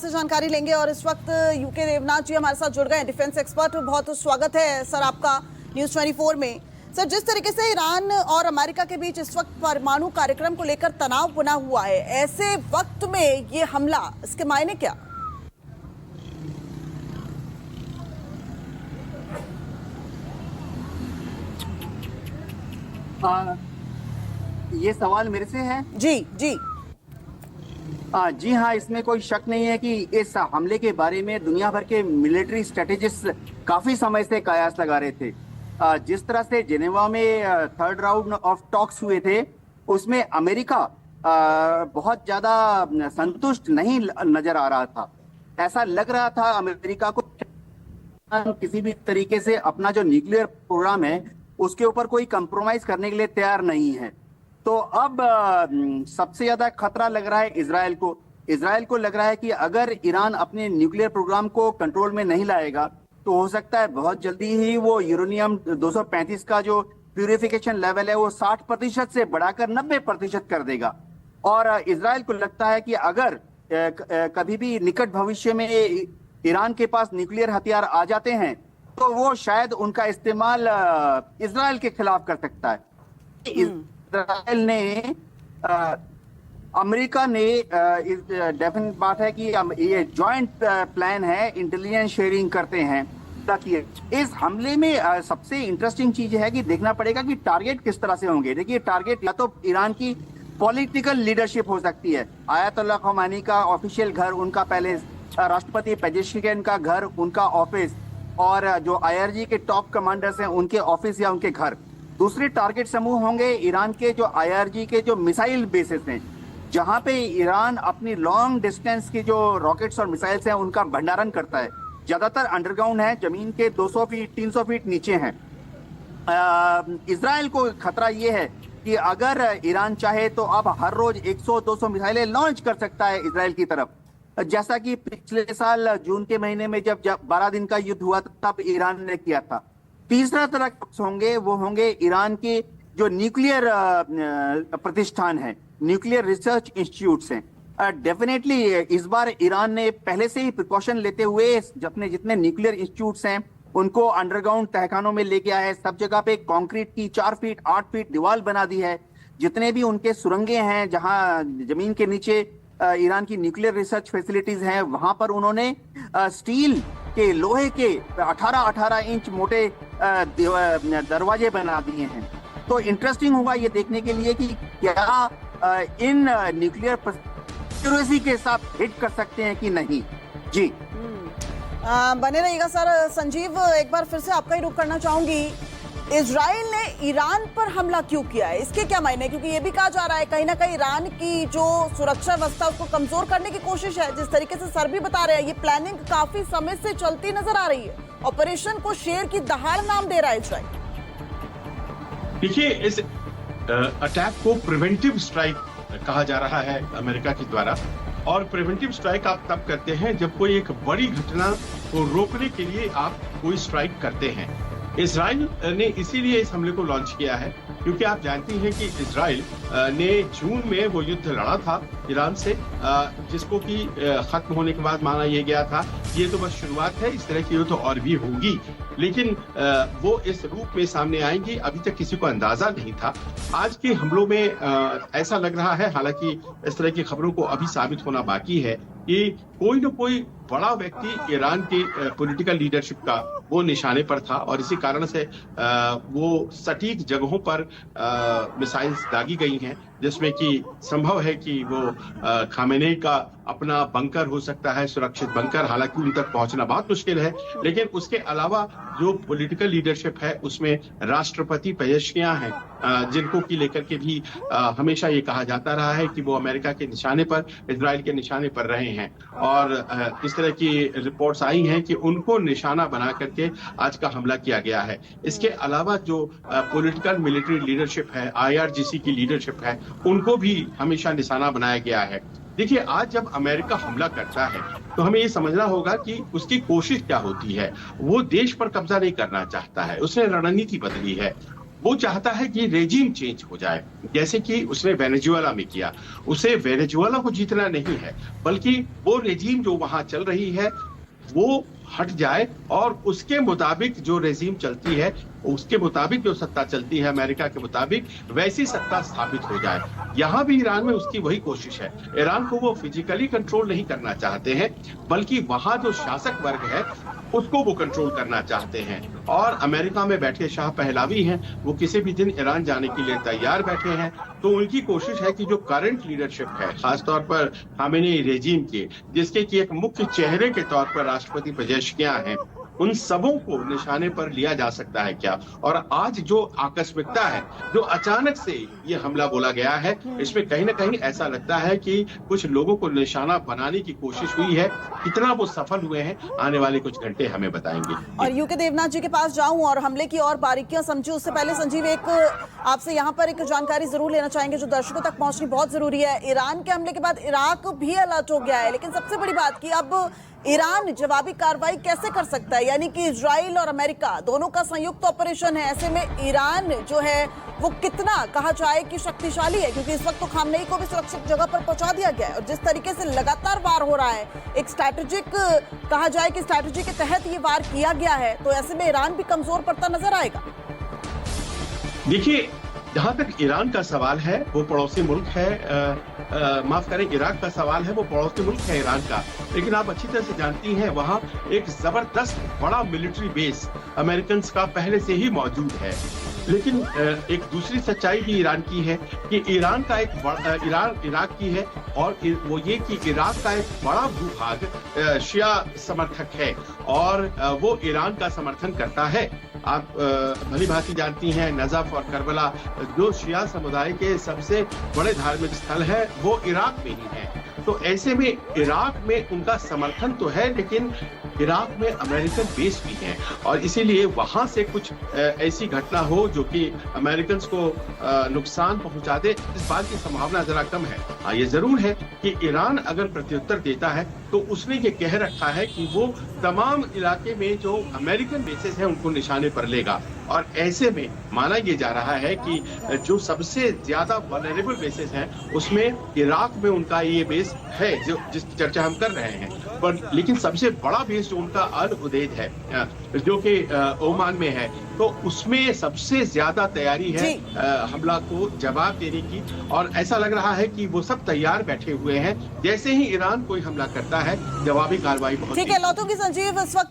से जानकारी लेंगे और इस वक्त यूके देवनाथ जी हमारे साथ जुड़ गए हैं, डिफेंस एक्सपर्ट। बहुत स्वागत है सर आपका न्यूज़ 24 में। सर, जिस तरीके से ईरान और अमेरिका के बीच इस वक्त परमाणु कार्यक्रम को लेकर तनाव बना हुआ है, ऐसे वक्त में ये हमला, इसके मायने क्या? ये सवाल मेरे से है? जी जी। जी हाँ, इसमें कोई शक नहीं है कि इस हमले के बारे में दुनिया भर के मिलिट्री स्ट्रेटेजिस्ट काफी समय से कयास लगा रहे थे। जिस तरह से जेनेवा में थर्ड राउंड ऑफ टॉक्स हुए थे, उसमें अमेरिका बहुत ज्यादा संतुष्ट नहीं नजर आ रहा था। ऐसा लग रहा था अमेरिका को किसी भी तरीके से अपना जो न्यूक्लियर प्रोग्राम है उसके ऊपर कोई कंप्रोमाइज करने के लिए तैयार नहीं है। तो अब सबसे ज्यादा खतरा लग रहा है इजराइल को। इजराइल को लग रहा है कि अगर ईरान अपने न्यूक्लियर प्रोग्राम को कंट्रोल में नहीं लाएगा तो हो सकता है बहुत जल्दी ही वो यूरेनियम 235 का जो प्यूरिफिकेशन लेवल है वो 60% से बढ़ाकर 90% कर देगा। और इजराइल को लगता है कि अगर कभी भी निकट भविष्य में ईरान के पास न्यूक्लियर हथियार आ जाते हैं तो वो शायद उनका इस्तेमाल इजराइल के खिलाफ कर सकता है। इजराइल ने अमेरिका ने डेफिनेट बात है कि ये जॉइंट प्लान है, इंटेलिजेंस शेयरिंग करते हैं। ताकि इस हमले में सबसे इंटरेस्टिंग चीज है कि देखना पड़ेगा कि टारगेट किस तरह से होंगे। देखिए, टारगेट या तो ईरान की पॉलिटिकल लीडरशिप हो सकती है, आयतुल्लाह खमेनी का ऑफिशियल घर, उनका पैलेस, राष्ट्रपति पेजेश्किन का घर, उनका ऑफिस, और जो आईआरजी के टॉप कमांडर्स हैं उनके ऑफिस या उनके घर। दूसरे टारगेट समूह होंगे ईरान के जो आईआरजी के जो मिसाइल बेसिस हैं, जहां पे ईरान अपनी लॉन्ग डिस्टेंस की जो रॉकेट्स और मिसाइल्स हैं उनका भंडारण करता है। ज्यादातर अंडरग्राउंड है, जमीन के 200 फीट 300 फीट नीचे हैं। इजराइल को खतरा ये है कि अगर ईरान चाहे तो अब हर रोज 100-200 मिसाइलें लॉन्च कर सकता है इजराइल की तरफ, जैसा कि पिछले साल जून के महीने में जब 12 दिन का युद्ध हुआ तब ईरान ने किया था। तीसरा तरह होंगे वो होंगे ईरान के जो न्यूक्लियर प्रतिष्ठान है, न्यूक्लियर रिसर्च इंस्टीट्यूट्स हैं। डेफिनेटली इस बार ईरान ने पहले से ही प्रिकॉशन लेते हुए अपने जितने न्यूक्लियर इंस्टीट्यूट्स हैं उनको अंडरग्राउंड तहखानों में ले गया है। सब जगह पे कंक्रीट की 4 फीट 8 फीट दीवार बना दी है। जितने भी उनके सुरंगें हैं जहां जमीन के नीचे ईरान की न्यूक्लियर रिसर्च फैसिलिटीज हैं, वहां पर उन्होंने स्टील के, लोहे के 18-18 इंच मोटे दरवाजे बना दिए हैं। तो इंटरेस्टिंग होगा ये देखने के लिए कि क्या इन न्यूक्लियर एक्यूरेसी के साथ हिट कर सकते हैं कि नहीं। जी बने रहिएगा सर। संजीव, एक बार फिर से आपका ही रुख करना चाहूंगी। इजराइल ने ईरान पर हमला क्यों किया है, इसके क्या मायने? क्योंकि ये भी कहा जा रहा है कहीं ना कहीं ईरान की जो सुरक्षा व्यवस्था उसको कमजोर करने की कोशिश है। जिस तरीके से सर भी बता रहे हैं, ये प्लानिंग काफी समय से चलती नजर आ रही है। ऑपरेशन को शेर की दहाड़ नाम दे रहा है इजराइल। देखिए, इस अटैक को प्रिवेंटिव स्ट्राइक कहा जा रहा है अमेरिका के द्वारा। और प्रिवेंटिव स्ट्राइक आप तब करते हैं जब कोई एक बड़ी घटना को रोकने के लिए आप कोई स्ट्राइक करते हैं। इजराइल ने इसीलिए इस हमले को लॉन्च किया है क्योंकि आप जानती हैं कि इजराइल ने जून में वो युद्ध लड़ा था ईरान से, जिसको कि खत्म होने के बाद माना यह गया था ये तो बस शुरुआत है, इस तरह की युद्ध और भी होगी, लेकिन वो इस रूप में सामने आएंगी अभी तक किसी को अंदाजा नहीं था। आज के हमलों में ऐसा लग रहा है, हालांकि इस तरह की खबरों को अभी साबित होना बाकी है, कि कोई न कोई बड़ा व्यक्ति ईरान की पॉलिटिकल लीडरशिप का वो निशाने पर था और इसी कारण से वो सटीक जगहों पर मिसाइल्स दागी गई हैं, जिसमें कि संभव है कि वो खामेनेई का अपना बंकर हो सकता है, सुरक्षित बंकर, हालांकि उन तक पहुंचना बहुत मुश्किल है। लेकिन उसके अलावा जो पॉलिटिकल लीडरशिप है उसमें राष्ट्रपति पेजेश्कियां हैं, जिनको की लेकर के भी हमेशा ये कहा जाता रहा है कि वो अमेरिका के निशाने पर, इजराइल के निशाने पर रहे हैं। और इस तरह की रिपोर्ट्स आई हैं कि उनको निशाना बना करके आज का हमला किया गया है। इसके अलावा जो पॉलिटिकल मिलिट्री लीडरशिप है, आईआरजीसी की लीडरशिप है, उनको भी हमेशा निशाना बनाया गया है। देखिए, आज जब अमेरिका हमला करता है तो हमें ये समझना होगा कि उसकी कोशिश क्या होती है। वो देश पर कब्जा नहीं करना चाहता है, उसने रणनीति बदली है। वो चाहता है कि रेजिम चेंज हो जाए, जैसे कि उसने वेनेजुएला में किया। उसे वेनेजुएला को जीतना नहीं है, बल्कि वो रेजिम जो वहां चल रही है वो हट जाए और उसके मुताबिक जो रेजिम चलती है, उसके मुताबिक जो सत्ता चलती है अमेरिका के मुताबिक, वैसी सत्ता स्थापित हो जाए। यहाँ भी ईरान में उसकी वही कोशिश है। ईरान को वो फिजिकली कंट्रोल नहीं करना चाहते हैं, बल्कि वहां जो शासक वर्ग है उसको वो कंट्रोल करना चाहते हैं। और अमेरिका में बैठे शाह पहलवी हैं, वो किसी भी दिन ईरान जाने के लिए तैयार बैठे हैं। तो उनकी कोशिश है कि जो करंट लीडरशिप है, खासतौर पर खामेनी रेजिम के, जिसके कि एक मुख्य चेहरे के तौर पर राष्ट्रपति पेजेश्कियां हैं, उन सबों को निशाने पर लिया जा सकता है क्या। और आज जो आकस्मिकता है, जो अचानक से ये हमला बोला गया है, इसमें कहीं ना कहीं ऐसा लगता है कि कुछ लोगों को निशाना बनाने की कोशिश हुई है। कितना वो सफल हुए हैं, आने वाले कुछ घंटे हमें बताएंगे। और यूके देवनाथ जी के पास जाऊं और हमले की और बारीकियां समझूं, उससे पहले संजीव एक आपसे यहाँ पर एक जानकारी जरूर लेना चाहेंगे जो दर्शकों तक पहुंचनी बहुत जरूरी है। ईरान के हमले के बाद इराक भी अलर्ट हो गया है, लेकिन सबसे बड़ी बात कि अब ईरान जवाबी कार्रवाई कैसे कर सकता है, यानी कि इजराइल और अमेरिका दोनों का संयुक्त ऑपरेशन है। ऐसे में ईरान जो है वो कितना कहा जाए कि शक्तिशाली है, क्योंकि इस वक्त तो खामनेई को भी सुरक्षित जगह पर पहुंचा दिया गया है और जिस तरीके से लगातार वार हो रहा है, एक स्ट्रैटेजिक कहा जाए कि स्ट्रैटेजी के तहत ये वार किया गया है, तो ऐसे में ईरान भी कमजोर पड़ता नजर आएगा। देखिए, जहां तक ईरान का सवाल है, वो पड़ोसी मुल्क है, माफ करें, इराक का सवाल है, वो पड़ोसी मुल्क है ईरान का। लेकिन आप अच्छी तरह से जानती हैं, वहां एक जबरदस्त बड़ा मिलिट्री बेस अमेरिकन का पहले से ही मौजूद है। लेकिन एक दूसरी सच्चाई भी ईरान की है कि ईरान का एक इराक की है, और वो ये कि इराक का एक बड़ा भूभाग शिया समर्थक है और वो ईरान का समर्थन करता है। आप भली भांति जानती हैं, नजफ और करबला जो शिया समुदाय के सबसे बड़े धार्मिक स्थल है, वो इराक में ही है। तो ऐसे में इराक में उनका समर्थन तो है, लेकिन इराक में अमेरिकन बेस भी है, और इसीलिए वहां से कुछ ऐसी घटना हो जो कि अमेरिकन को नुकसान पहुंचा दे, इस बात की संभावना जरा कम है। हाँ, ये जरूर है कि ईरान अगर प्रत्युत्तर देता है तो उसने ये कह रखा है कि वो तमाम इलाके में जो अमेरिकन बेसेस हैं उनको निशाने पर लेगा। और ऐसे में माना यह जा रहा है कि जो सबसे ज्यादा वल्नरेबल बेसेस हैं उसमें इराक में उनका ये बेस है, जो जिसकी चर्चा हम कर रहे हैं। पर लेकिन सबसे बड़ा बेस जो उनका अल उदैद है, जो कि ओमान में है, तो उसमें सबसे ज्यादा तैयारी है हमला को जवाब देने की। और ऐसा लग रहा है कि वो सब तैयार बैठे हुए हैं, जैसे ही ईरान कोई हमला करता है जवाबी कार्रवाई बहुत। ठीक है, लौटूंगी संजीव इस वक्त